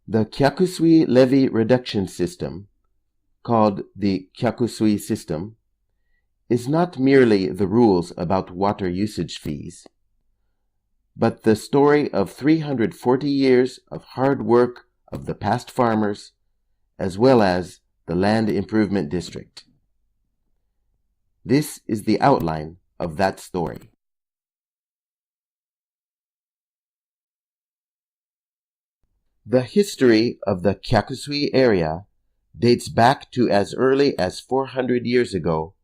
The Kyakusui levy reduction system, called the Kyakusui system, is not merely the rules about water usage fees, but the story of 340 years of hard work of the past farmers, as well as the Land Improvement District. This is the outline of that story. The history of the Kyakusui area dates back to as early as 400 years ago,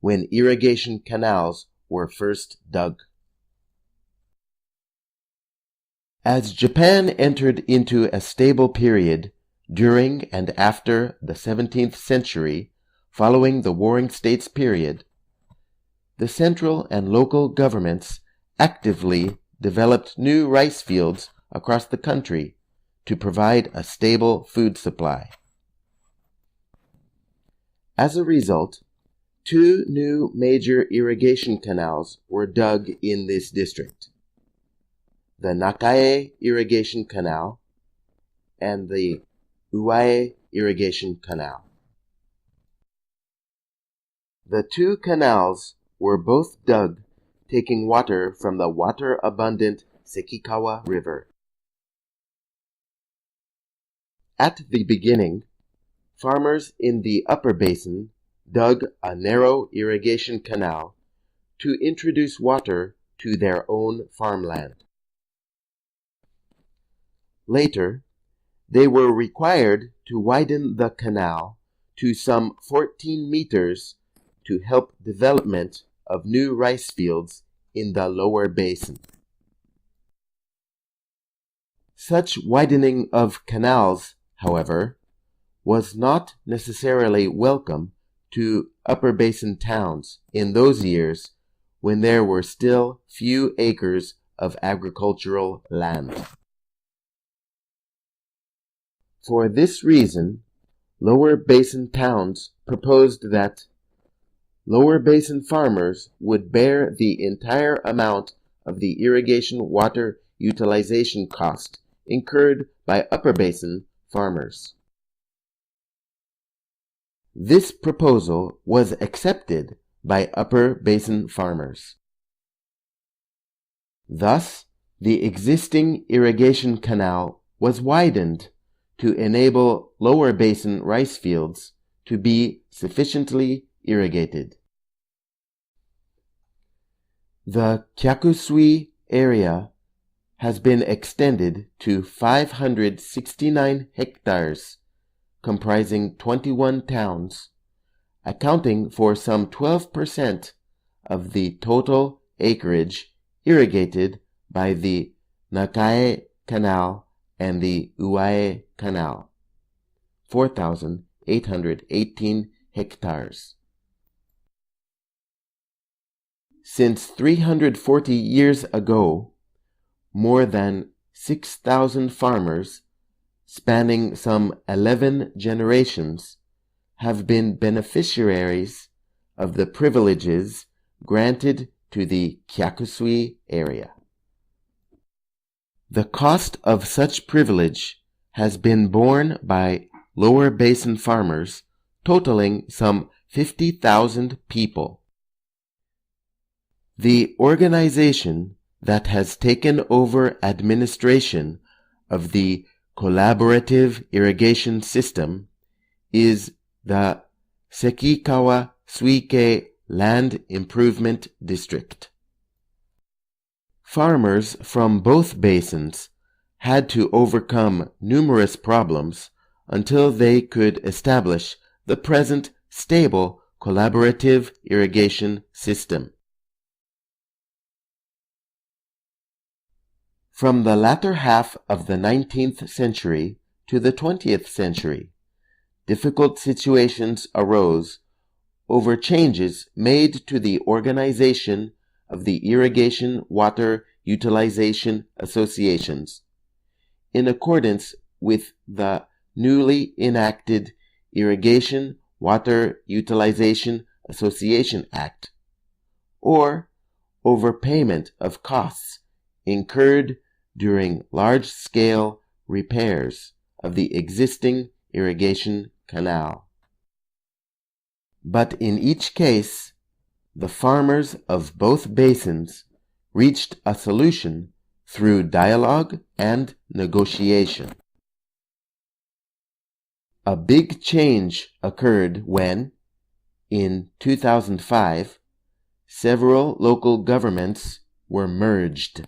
when irrigation canals were first dug. As Japan entered into a stable period during and after the 17th century, following the Warring States period, the central and local governments actively developed new rice fields across the country to provide a stable food supply. As a result, 2 new major irrigation canals were dug in this district: the Nakae Irrigation Canal and the Uae Irrigation Canal. The 2 canals were both dug taking water from the water-abundant Sekikawa River. At the beginning, farmers in the upper basin dug a narrow irrigation canal to introduce water to their own farmland. Later, they were required to widen the canal to some 14 meters to help development of new rice fields in the lower basin. Such widening of canals, however, was not necessarily welcome to upper basin towns in those years when there were still few acres of agricultural land. For this reason, lower basin towns proposed that lower basin farmers would bear the entire amount of the irrigation water utilization cost incurred by upper basin farmers. This proposal was accepted by upper basin farmers. Thus, the existing irrigation canal was widened to enable lower basin rice fields to be sufficiently irrigated. The Kyakusui area has been extended to 569 hectares, comprising 21 towns, accounting for some 12% of the total acreage irrigated by the Nakae Canal and the Uae Canal, 4,818 hectares. Since 340 years ago, more than 6,000 farmers, spanning some 11 generations, have been beneficiaries of the privileges granted to the Kyakusui area. The cost of such privilege has been borne by lower basin farmers, totaling some 50,000 people. The organization that has taken over administration of the collaborative irrigation system is the Sekikawa Suikei Land Improvement District. Farmers from both basins had to overcome numerous problems until they could establish the present stable collaborative irrigation system. From the latter half of the 19th century to the 20th century, difficult situations arose over changes made to the organization of the irrigation water utilization associations, in accordance with the newly enacted Irrigation Water Utilization Association Act, or overpayment of costs incurred during large-scale repairs of the existing irrigation canal. But in each case, the farmers of both basins reached a solution through dialogue and negotiation. A big change occurred when, in 2005, several local governments were merged.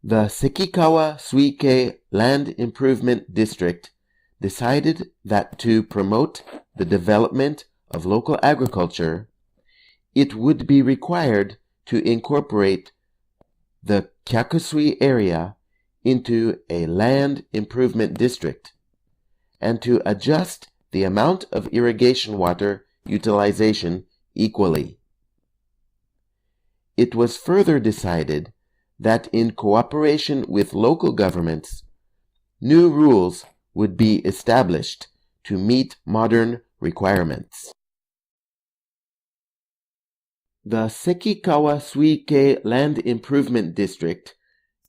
The Sekikawa Suikei Land Improvement District decided that to promote the development of local agriculture, it would be required to incorporate the Kyakusui area into a land improvement district and to adjust the amount of irrigation water utilization equally. It was further decided that in cooperation with local governments, new rules would be established to meet modern requirements. The Sekikawa Suikei Land Improvement District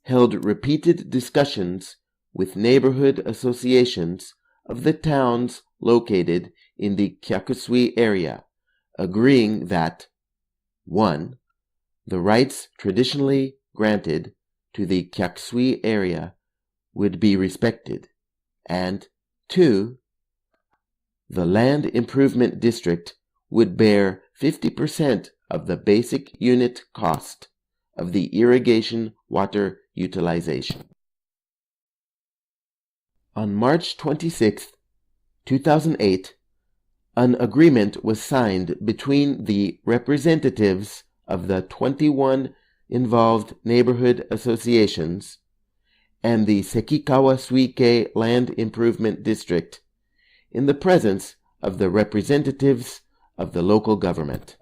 held repeated discussions with neighborhood associations of the towns located in the Kyakusui area, agreeing that 1. The rights traditionally granted to the Kyakusui area would be respected, and 2. The Land Improvement District would bear 50% of the basic unit cost of the irrigation water utilization. On March 26, 2008, an agreement was signed between the representatives of the 21 involved neighborhood associations and the Sekikawa Suikei Land Improvement District in the presence of the representatives of the local government.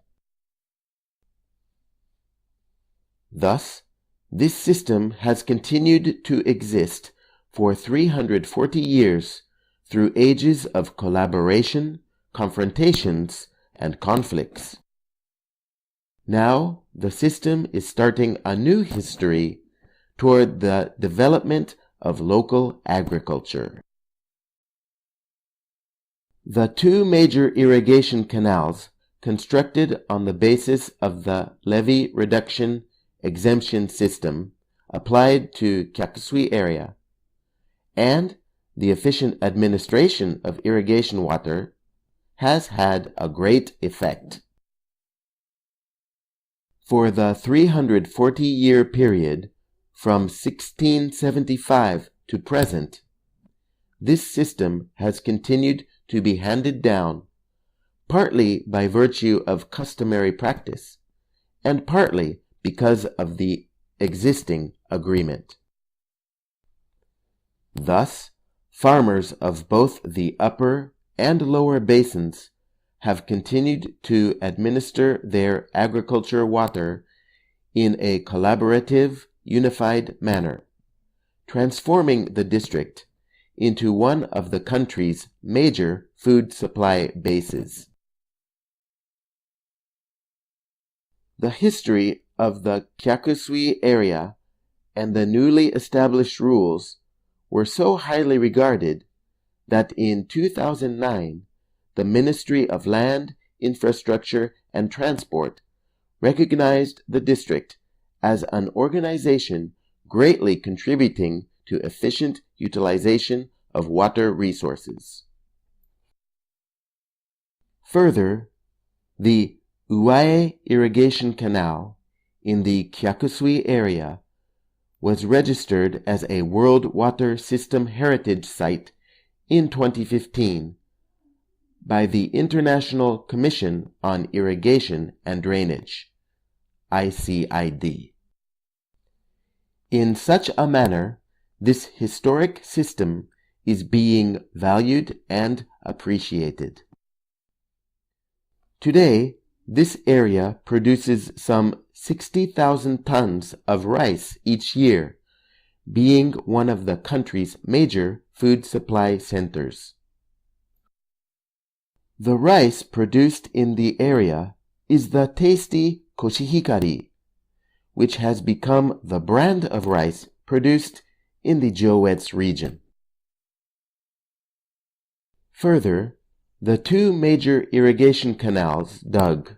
Thus, this system has continued to exist for 340 years through ages of collaboration, confrontations, and conflicts. Now, the system is starting a new history toward the development of local agriculture. The two major irrigation canals constructed on the basis of the Levy reduction exemption system applied to Kyakusui area, and the efficient administration of irrigation water has had a great effect. For the 340-year period from 1675 to present, this system has continued to be handed down, partly by virtue of customary practice, and partly because of the existing agreement. Thus, farmers of both the upper and lower basins have continued to administer their agriculture water in a collaborative, unified manner, transforming the district into one of the country's major food supply bases. The history of the Kyakusui area and the newly established rules were so highly regarded that in 2009, the Ministry of Land, Infrastructure, and Transport recognized the district as an organization greatly contributing to efficient utilization of water resources. Further, the Uae Irrigation Canal in the Kyakusui area was registered as a World Water System Heritage Site in 2015 by the International Commission on Irrigation and Drainage, ICID. In such a manner, this historic system is being valued and appreciated. Today, this area produces some 60,000 tons of rice each year, being one of the country's major food supply centers. The rice produced in the area is the tasty koshihikari, which has become the brand of rice produced in the Jōetsu region. Further, the two major irrigation canals dug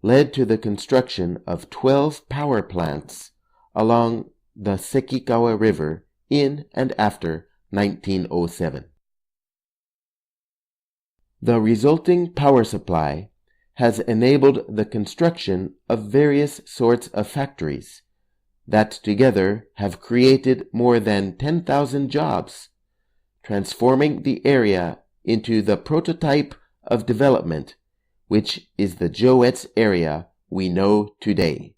led to the construction of 12 power plants along the Sekikawa River in and after 1907. The resulting power supply has enabled the construction of various sorts of factories that together have created more than 10,000 jobs, transforming the area into the prototype of development, which is the Jōetsu area we know today.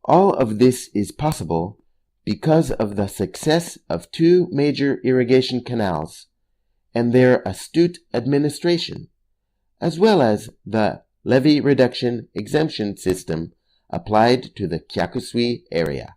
All of this is possible because of the success of two major irrigation canals and their astute administration, as well as the levy reduction exemption system applied to the Kyakusui area.